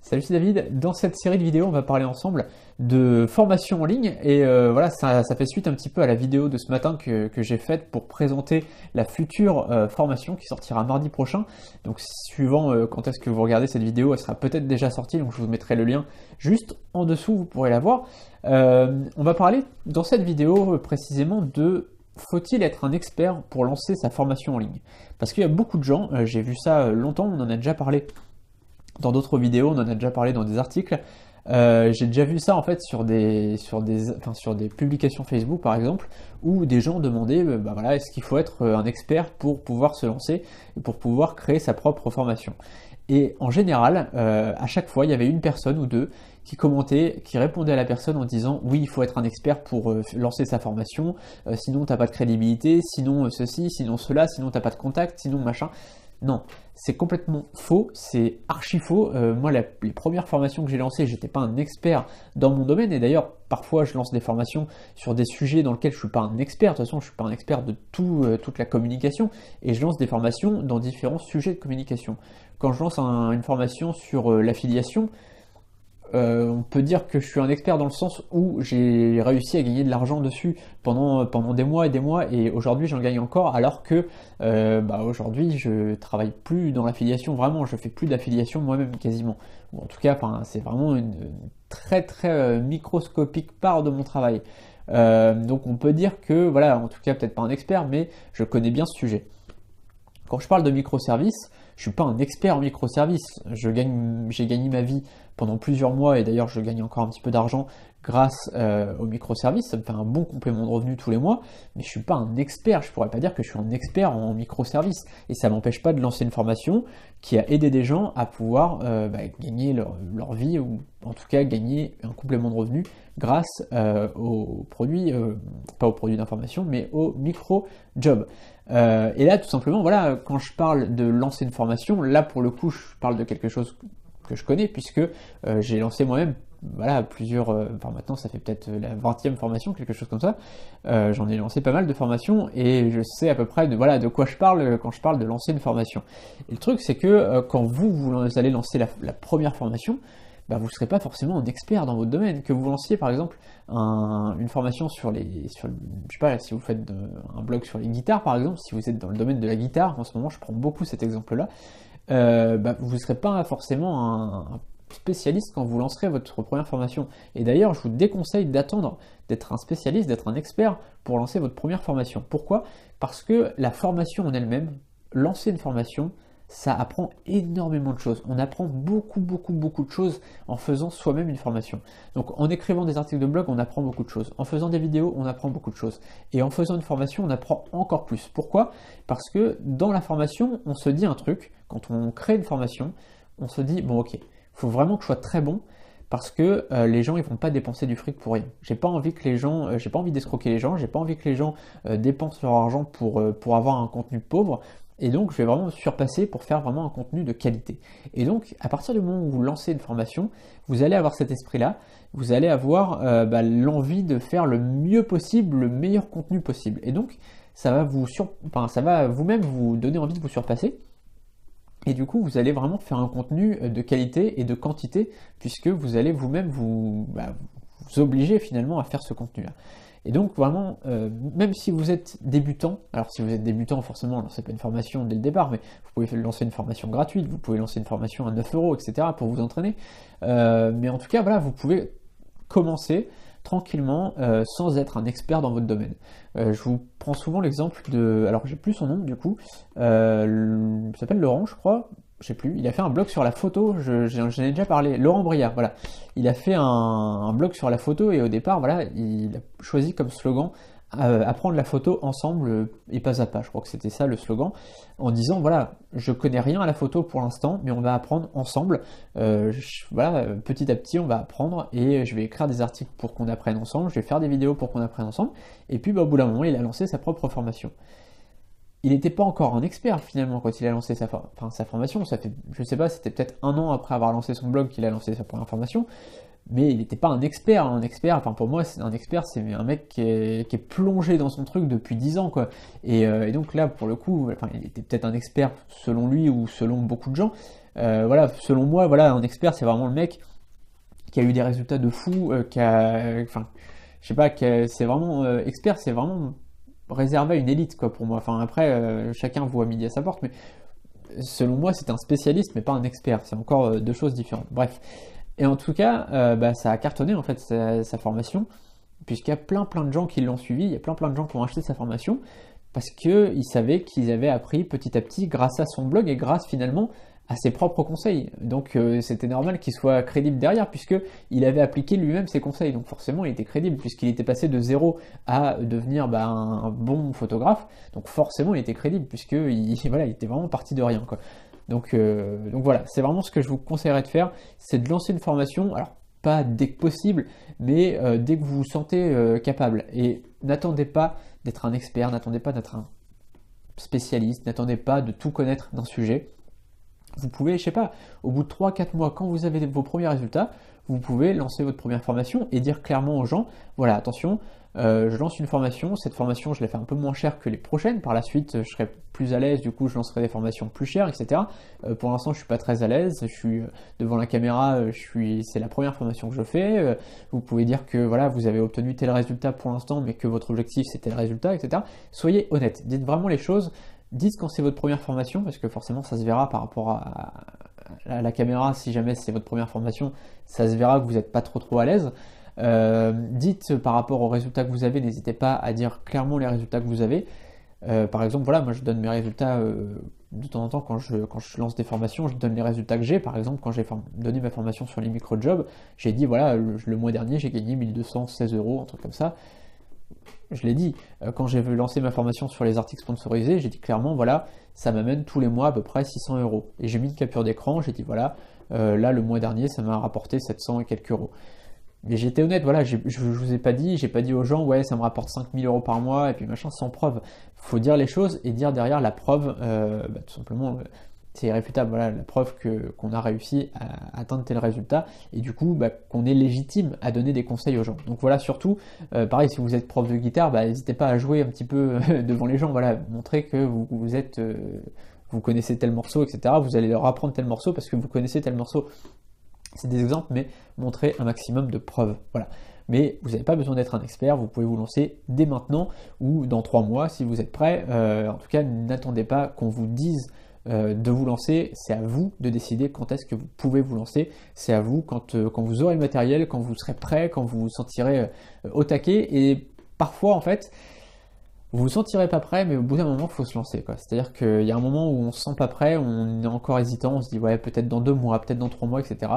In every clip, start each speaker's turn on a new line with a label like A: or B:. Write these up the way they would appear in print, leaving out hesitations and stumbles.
A: Salut, c'est David. Dans cette série de vidéos, on va parler ensemble de formation en ligne et voilà, ça fait suite un petit peu à la vidéo de ce matin que j'ai faite pour présenter la future formation qui sortira mardi prochain. Donc suivant quand est-ce que vous regardez cette vidéo, elle sera peut-être déjà sortie, donc je vous mettrai le lien juste en dessous, vous pourrez la voir. On va parler dans cette vidéo précisément de faut-il être un expert pour lancer sa formation en ligne? Parce qu'il y a beaucoup de gens, j'ai vu ça longtemps, on en a déjà parlé dans d'autres vidéos, on en a déjà parlé dans des articles. J'ai déjà vu ça en fait sur des publications Facebook par exemple, où des gens demandaient bah voilà, est-ce qu'il faut être un expert pour pouvoir se lancer et pour pouvoir créer sa propre formation. Et en général, à chaque fois, il y avait une personne ou deux qui commentait, qui répondait à la personne en disant oui, il faut être un expert pour lancer sa formation, sinon t'as pas de crédibilité, sinon ceci, sinon cela, sinon t'as pas de contact, sinon machin. Non, c'est complètement faux, c'est archi faux. Moi, les premières formations que j'ai lancées, j'étais pas un expert dans mon domaine, et d'ailleurs, parfois, je lance des formations sur des sujets dans lesquels je suis pas un expert. De toute façon, je suis pas un expert de toute la communication, et je lance des formations dans différents sujets de communication. Quand je lance une formation sur l'affiliation, on peut dire que je suis un expert dans le sens où j'ai réussi à gagner de l'argent dessus pendant des mois, et aujourd'hui j'en gagne encore, alors que aujourd'hui je travaille plus dans l'affiliation, vraiment, je fais plus d'affiliation moi-même quasiment. Ou en tout cas, c'est vraiment une très très microscopique part de mon travail. Donc on peut dire que, voilà, en tout cas peut-être pas un expert, mais je connais bien ce sujet. Quand je parle de microservices, je suis pas un expert en microservices. J'ai gagné ma vie pendant plusieurs mois, et d'ailleurs je gagne encore un petit peu d'argent grâce aux microservices. Ça me fait un bon complément de revenu tous les mois, mais je suis pas un expert. Je pourrais pas dire que je suis un expert en microservices, et ça m'empêche pas de lancer une formation qui a aidé des gens à pouvoir gagner leur vie, ou en tout cas gagner un complément de revenu grâce aux produits, pas aux produits d'information, mais aux micro-jobs. Et là, tout simplement, voilà, quand je parle de lancer une formation, là pour le coup, je parle de quelque chose que je connais, puisque j'ai lancé moi-même, voilà, plusieurs, maintenant ça fait peut-être la 20e formation, quelque chose comme ça. J'en ai lancé pas mal de formations, et je sais à peu près de quoi je parle quand je parle de lancer une formation. Et le truc, c'est que quand vous allez lancer la première formation, vous ne serez pas forcément un expert dans votre domaine. Que vous lanciez par exemple une formation je sais pas, si vous faites un blog sur les guitares par exemple, si vous êtes dans le domaine de la guitare, en ce moment je prends beaucoup cet exemple-là, vous ne serez pas forcément un spécialiste quand vous lancerez votre première formation. Et d'ailleurs, je vous déconseille d'attendre d'être un spécialiste, d'être un expert pour lancer votre première formation. Pourquoi? Parce que la formation en elle-même, lancer une formation, ça apprend énormément de choses. On apprend beaucoup de choses en faisant soi-même une formation. Donc en écrivant des articles de blog, on apprend beaucoup de choses. En faisant des vidéos, on apprend beaucoup de choses. Et en faisant une formation, on apprend encore plus. Pourquoi? Parce que dans la formation, on se dit un truc, quand on crée une formation, on se dit, bon ok, il faut vraiment que je sois très bon, parce que les gens ils vont pas dépenser du fric pour rien. J'ai pas envie d'escroquer les gens, j'ai pas envie que les gens dépensent leur argent pour avoir un contenu pauvre. Et donc, je vais vraiment me surpasser pour faire vraiment un contenu de qualité. Et donc, à partir du moment où vous lancez une formation, vous allez avoir cet esprit-là, vous allez avoir l'envie de faire le mieux possible, le meilleur contenu possible. Et donc, ça va vous-même vous donner envie de vous surpasser. Et du coup, vous allez vraiment faire un contenu de qualité et de quantité, puisque vous allez vous-même vous obliger finalement à faire ce contenu-là. Et donc vraiment, même si vous êtes débutant, alors si vous êtes débutant, forcément, lancez pas une formation dès le départ, mais vous pouvez lancer une formation gratuite, vous pouvez lancer une formation à 9 €, etc. pour vous entraîner. Mais en tout cas, voilà, vous pouvez commencer tranquillement sans être un expert dans votre domaine. Je vous prends souvent l'exemple alors j'ai plus son nom du coup, il s'appelle Laurent, je crois. Je sais plus, il a fait un blog sur la photo, j'en ai déjà parlé, Laurent Briard, voilà. Il a fait un blog sur la photo, et au départ, voilà, il a choisi comme slogan apprendre la photo ensemble et pas à pas. Je crois que c'était ça le slogan, en disant voilà, je connais rien à la photo pour l'instant, mais on va apprendre ensemble. Voilà, petit à petit, on va apprendre, et je vais écrire des articles pour qu'on apprenne ensemble, je vais faire des vidéos pour qu'on apprenne ensemble. Et puis, au bout d'un moment, il a lancé sa propre formation. Il n'était pas encore un expert finalement quand il a lancé sa formation. Ça fait, je sais pas, c'était peut-être 1 an après avoir lancé son blog qu'il a lancé sa première formation, mais il n'était pas un expert. Un expert, pour moi, un expert, c'est un mec qui est plongé dans son truc depuis 10 ans, quoi. Et donc là, pour le coup, il était peut-être un expert selon lui ou selon beaucoup de gens, Voilà, selon moi, voilà, un expert, c'est vraiment le mec qui a eu des résultats de fou, enfin, je sais pas, c'est vraiment expert, c'est vraiment réservé à une élite, quoi, pour moi. Enfin, après, chacun voit midi à sa porte, mais selon moi, c'est un spécialiste, mais pas un expert. C'est encore deux choses différentes. Bref. Et en tout cas, ça a cartonné, en fait, sa formation, puisqu'il y a plein de gens qui l'ont suivi, il y a plein de gens qui ont acheté sa formation, parce qu'ils savaient qu'ils avaient appris petit à petit grâce à son blog et grâce finalement à ses propres conseils. Donc c'était normal qu'il soit crédible derrière, puisqu'il avait appliqué lui-même ses conseils. Donc forcément, il était crédible, puisqu'il était passé de zéro à devenir un bon photographe. Donc forcément, il était crédible, puisqu'il voilà, il était vraiment parti de rien, quoi. Donc voilà, c'est vraiment ce que je vous conseillerais de faire, c'est de lancer une formation, alors pas dès que possible, mais dès que vous vous sentez capable. Et n'attendez pas d'être un expert, n'attendez pas d'être un spécialiste, n'attendez pas de tout connaître d'un sujet. Vous pouvez, je sais pas, au bout de 3-4 mois, quand vous avez vos premiers résultats, vous pouvez lancer votre première formation et dire clairement aux gens, voilà, attention, je lance une formation, cette formation, je la fais un peu moins chère que les prochaines, par la suite, je serai plus à l'aise, du coup, je lancerai des formations plus chères, etc. Pour l'instant, je suis pas très à l'aise, je suis devant la caméra, c'est la première formation que je fais, vous pouvez dire que, voilà, vous avez obtenu tel résultat pour l'instant, mais que votre objectif, c'est tel résultat, etc. Soyez honnête, dites vraiment les choses. Dites quand c'est votre première formation, parce que forcément ça se verra par rapport à la caméra, si jamais c'est votre première formation, ça se verra que vous n'êtes pas trop à l'aise. Dites par rapport aux résultats que vous avez, n'hésitez pas à dire clairement les résultats que vous avez. Par exemple, voilà, moi je donne mes résultats de temps en temps quand je lance des formations, je donne les résultats que j'ai. Par exemple, quand j'ai donné ma formation sur les micro-jobs, j'ai dit voilà, le mois dernier j'ai gagné 1216 €, un truc comme ça. Je l'ai dit, quand j'ai lancé ma formation sur les articles sponsorisés, j'ai dit clairement, voilà, ça m'amène tous les mois à peu près 600 €. Et j'ai mis une capture d'écran, j'ai dit, voilà, là, le mois dernier, ça m'a rapporté 700 et quelques euros. Mais j'étais honnête, voilà, je vous ai pas dit, j'ai pas dit aux gens, ouais, ça me rapporte 5000 € par mois, et puis machin, sans preuve. Faut dire les choses et dire derrière la preuve, tout simplement, c'est irréfutable, voilà, la preuve qu'on a réussi à atteindre tel résultat, et du coup, qu'on est légitime à donner des conseils aux gens. Donc voilà, surtout, pareil, si vous êtes prof de guitare, n'hésitez pas à jouer un petit peu devant les gens, voilà, montrer que vous connaissez tel morceau, etc. Vous allez leur apprendre tel morceau parce que vous connaissez tel morceau. C'est des exemples, mais montrez un maximum de preuves. Voilà. Mais vous n'avez pas besoin d'être un expert, vous pouvez vous lancer dès maintenant ou dans 3 mois si vous êtes prêt. En tout cas, n'attendez pas qu'on vous dise de vous lancer, c'est à vous de décider quand est-ce que vous pouvez vous lancer. C'est à vous quand vous aurez le matériel, quand vous serez prêt, quand vous vous sentirez au taquet. Et parfois, en fait, vous vous sentirez pas prêt, mais au bout d'un moment, il faut se lancer, quoi. C'est-à-dire qu'il y a un moment où on se sent pas prêt, on est encore hésitant, on se dit ouais, peut-être dans 2 mois, peut-être dans 3 mois, etc.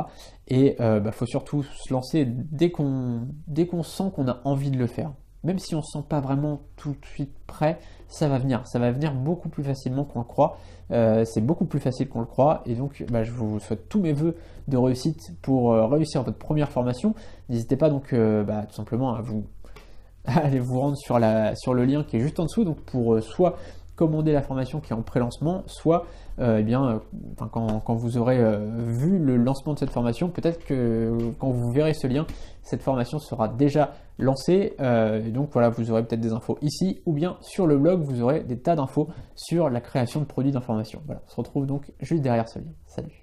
A: Et faut surtout se lancer dès qu'on sent qu'on a envie de le faire. Même si on ne se sent pas vraiment tout de suite prêt, ça va venir beaucoup plus facilement qu'on le croit. C'est beaucoup plus facile qu'on le croit, et donc je vous souhaite tous mes voeux de réussite pour réussir votre première formation. N'hésitez pas donc tout simplement à allez vous rendre sur le lien qui est juste en dessous, donc pour soit commander la formation qui est en pré-lancement, soit quand vous aurez vu le lancement de cette formation, peut-être que quand vous verrez ce lien, cette formation sera déjà lancée, et donc voilà, vous aurez peut-être des infos ici, ou bien sur le blog, vous aurez des tas d'infos sur la création de produits d'information. Voilà, on se retrouve donc juste derrière ce lien. Salut!